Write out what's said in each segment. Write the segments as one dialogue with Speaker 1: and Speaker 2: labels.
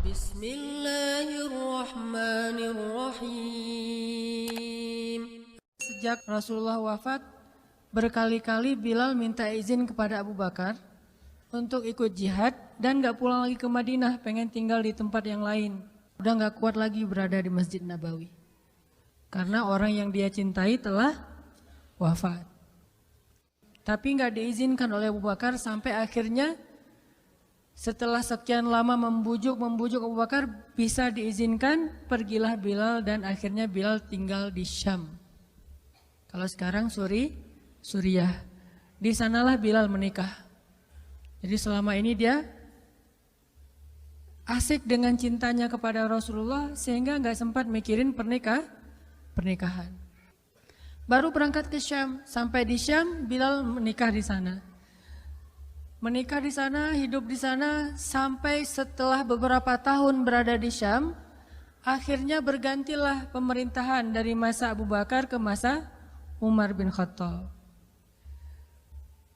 Speaker 1: Bismillahirrahmanirrahim. Sejak Rasulullah wafat, berkali-kali Bilal minta izin kepada Abu Bakar untuk ikut jihad dan gak pulang lagi ke Madinah, pengen tinggal di tempat yang lain. Udah gak kuat lagi berada di Masjid Nabawi. Karena orang yang dia cintai telah wafat. Tapi gak diizinkan oleh Abu Bakar sampai akhirnya setelah sekian lama membujuk Abu Bakar bisa diizinkan, pergilah Bilal dan akhirnya Bilal tinggal di Syam. Kalau sekarang Suriah. Di sanalah Bilal menikah. Jadi selama ini dia asik dengan cintanya kepada Rasulullah sehingga nggak sempat mikirin pernikahan. Baru berangkat ke Syam, sampai di Syam Bilal menikah di sana. Menikah di sana, hidup di sana sampai setelah beberapa tahun berada di Syam, akhirnya bergantilah pemerintahan dari masa Abu Bakar ke masa Umar bin Khattab.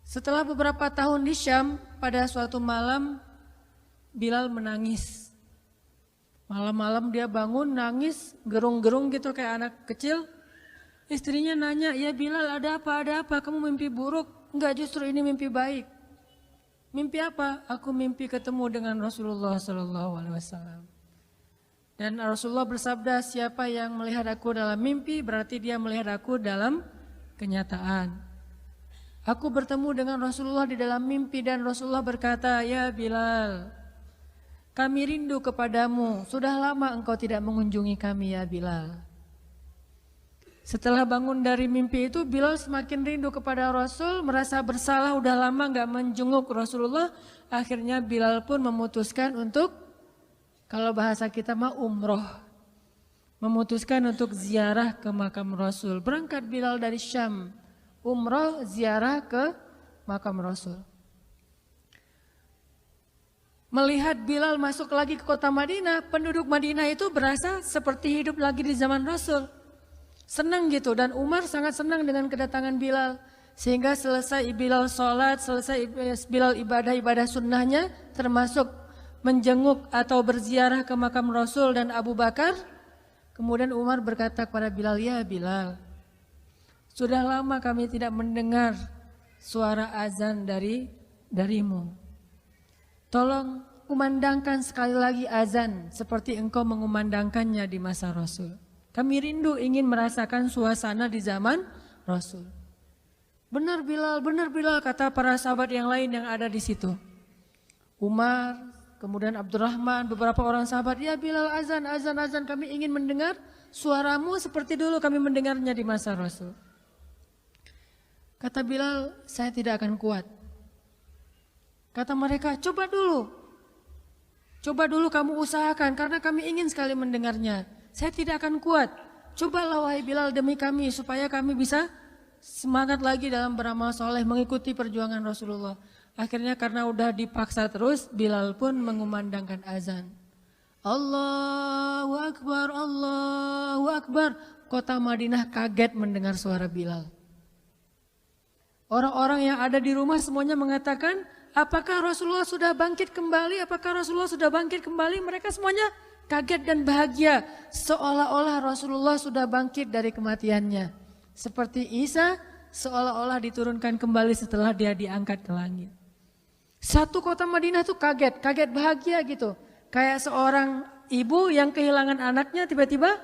Speaker 1: Setelah beberapa tahun di Syam, pada suatu malam Bilal menangis. Malam-malam dia bangun nangis, gerung-gerung gitu kayak anak kecil. Istrinya nanya, "Ya Bilal, ada apa? Ada apa? Kamu mimpi buruk?" "Enggak, justru ini mimpi baik." "Mimpi apa?" "Aku mimpi ketemu dengan Rasulullah SAW." Dan Rasulullah bersabda, "Siapa yang melihat aku dalam mimpi, berarti dia melihat aku dalam kenyataan." Aku bertemu dengan Rasulullah di dalam mimpi dan Rasulullah berkata, "Ya Bilal, kami rindu kepadamu. Sudah lama engkau tidak mengunjungi kami ya Bilal." Setelah bangun dari mimpi itu, Bilal semakin rindu kepada Rasul, merasa bersalah udah lama gak menjenguk Rasulullah. Akhirnya Bilal pun memutuskan untuk, kalau bahasa kita mah umroh, memutuskan untuk ziarah ke makam Rasul. Berangkat Bilal dari Syam, umroh ziarah ke makam Rasul. Melihat Bilal masuk lagi ke kota Madinah, penduduk Madinah itu berasa seperti hidup lagi di zaman Rasul. Senang gitu, dan Umar sangat senang dengan kedatangan Bilal. Sehingga selesai Bilal sholat, selesai Bilal ibadah sunnahnya, termasuk menjenguk atau berziarah ke makam Rasul dan Abu Bakar. Kemudian Umar berkata kepada Bilal, "Ya Bilal, sudah lama kami tidak mendengar suara azan darimu. Tolong kumandangkan sekali lagi azan seperti engkau mengumandangkannya di masa Rasul. Kami rindu ingin merasakan suasana di zaman Rasul." Benar Bilal, kata para sahabat yang lain yang ada di situ. Umar, kemudian Abdurrahman, beberapa orang sahabat, "Ya Bilal, azan, kami ingin mendengar suaramu seperti dulu kami mendengarnya di masa Rasul." Kata Bilal, "Saya tidak akan kuat." Kata mereka, coba dulu kamu usahakan karena kami ingin sekali mendengarnya. "Saya tidak akan kuat. Cobalah wahai Bilal demi kami supaya kami bisa semangat lagi dalam beramal soleh mengikuti perjuangan Rasulullah." Akhirnya karena udah dipaksa terus, Bilal pun mengumandangkan azan. Allahu Akbar, Allahu Akbar. Kota Madinah kaget mendengar suara Bilal. Orang-orang yang ada di rumah semuanya mengatakan, "Apakah Rasulullah sudah bangkit kembali? Apakah Rasulullah sudah bangkit kembali?" Mereka semuanya kaget dan bahagia, seolah-olah Rasulullah sudah bangkit dari kematiannya. Seperti Isa seolah-olah diturunkan kembali setelah dia diangkat ke langit. Satu kota Madinah tuh kaget bahagia gitu. Kayak seorang ibu yang kehilangan anaknya tiba-tiba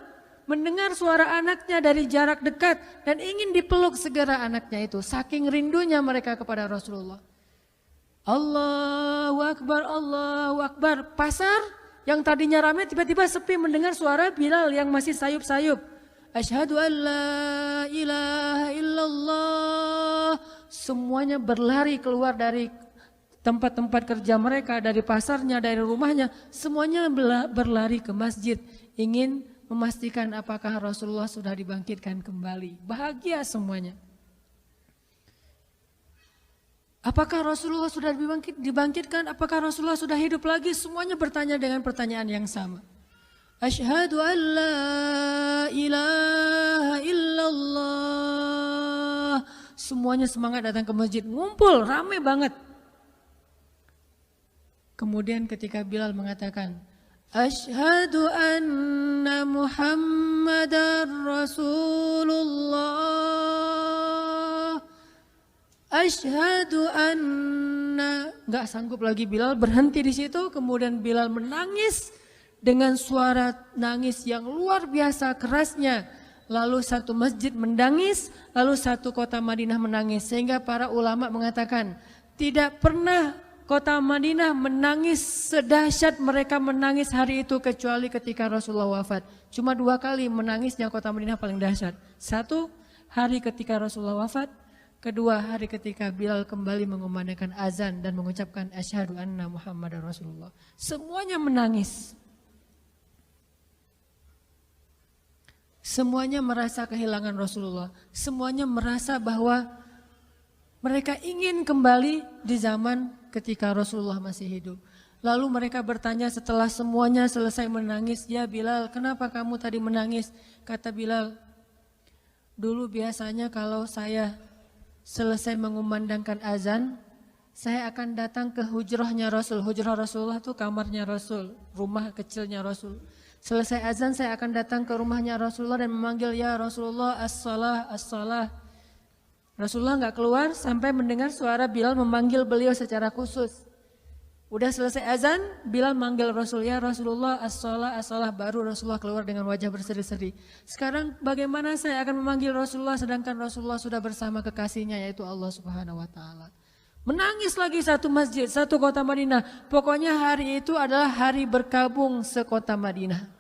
Speaker 1: mendengar suara anaknya dari jarak dekat dan ingin dipeluk segera anaknya itu. Saking rindunya mereka kepada Rasulullah. Allahu Akbar, Allahu Akbar. Pasar yang tadinya ramai tiba-tiba sepi mendengar suara Bilal yang masih sayup-sayup. Asyhadu an la ilaha illallah. Semuanya berlari keluar dari tempat-tempat kerja mereka, dari pasarnya, dari rumahnya. Semuanya berlari ke masjid, ingin memastikan apakah Rasulullah sudah dibangkitkan kembali. Bahagia semuanya. Apakah Rasulullah sudah dibangkitkan? Apakah Rasulullah sudah hidup lagi? Semuanya bertanya dengan pertanyaan yang sama. Asyhadu an la ilaha illallah. Semuanya semangat datang ke masjid, ngumpul, ramai banget. Kemudian ketika Bilal mengatakan, Asyhadu anna Muhammadar Rasulullah. Asyhadu anna. Enggak sanggup lagi Bilal, berhenti di situ. Kemudian Bilal menangis dengan suara nangis yang luar biasa kerasnya. Lalu satu masjid menangis, lalu satu kota Madinah menangis. Sehingga para ulama mengatakan tidak pernah kota Madinah menangis sedahsyat mereka menangis hari itu kecuali ketika Rasulullah wafat. Cuma 2 kali menangisnya kota Madinah paling dahsyat. 1 hari ketika Rasulullah wafat, 2 hari ketika Bilal kembali mengumandangkan azan dan mengucapkan asyhadu anna Muhammadar Rasulullah. Semuanya menangis. Semuanya merasa kehilangan Rasulullah. Semuanya merasa bahwa mereka ingin kembali di zaman ketika Rasulullah masih hidup. Lalu mereka bertanya setelah semuanya selesai menangis, "Ya Bilal, kenapa kamu tadi menangis?" Kata Bilal, "Dulu biasanya kalau saya selesai mengumandangkan azan, saya akan datang ke hujrahnya Rasul." Hujrah Rasulullah itu kamarnya Rasul, rumah kecilnya Rasul. Selesai azan saya akan datang ke rumahnya Rasulullah dan memanggil, "Ya Rasulullah, as-salah, as-salah." Rasulullah enggak keluar sampai mendengar suara Bilal memanggil beliau secara khusus. Udah selesai azan, Bilal manggil Rasul, "Ya Rasulullah, as-salah, as-salah." Baru Rasulullah keluar dengan wajah berseri-seri. Sekarang bagaimana saya akan memanggil Rasulullah sedangkan Rasulullah sudah bersama kekasihnya yaitu Allah Subhanahu wa taala. Menangis lagi satu masjid, satu kota Madinah. Pokoknya hari itu adalah hari berkabung sekota Madinah.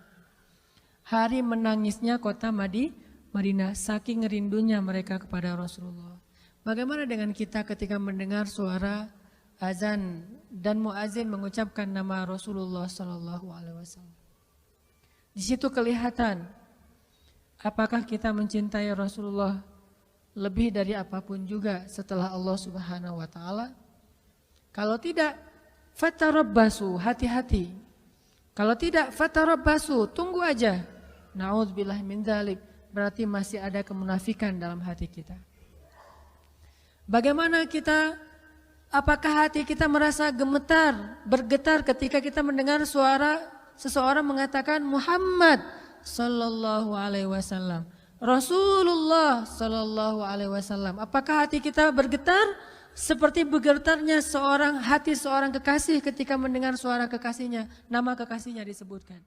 Speaker 1: Hari menangisnya kota Madinah, saking rindunya mereka kepada Rasulullah. Bagaimana dengan kita ketika mendengar suara azan dan muazin mengucapkan nama Rasulullah Sallallahu Alaihi Wasallam? Di situ kelihatan apakah kita mencintai Rasulullah lebih dari apapun juga setelah Allah Subhanahu Wa Taala. Kalau tidak, fatarabbasu, hati-hati. Kalau tidak, fatarabbasu, tunggu aja. Na'udzubillah min dzalik, berarti masih ada kemunafikan dalam hati kita. Bagaimana kita, apakah hati kita merasa gemetar, bergetar ketika kita mendengar suara seseorang mengatakan Muhammad sallallahu alaihi wasallam, Rasulullah sallallahu alaihi wasallam. Apakah hati kita bergetar seperti bergetarnya hati seorang kekasih ketika mendengar suara kekasihnya, nama kekasihnya disebutkan?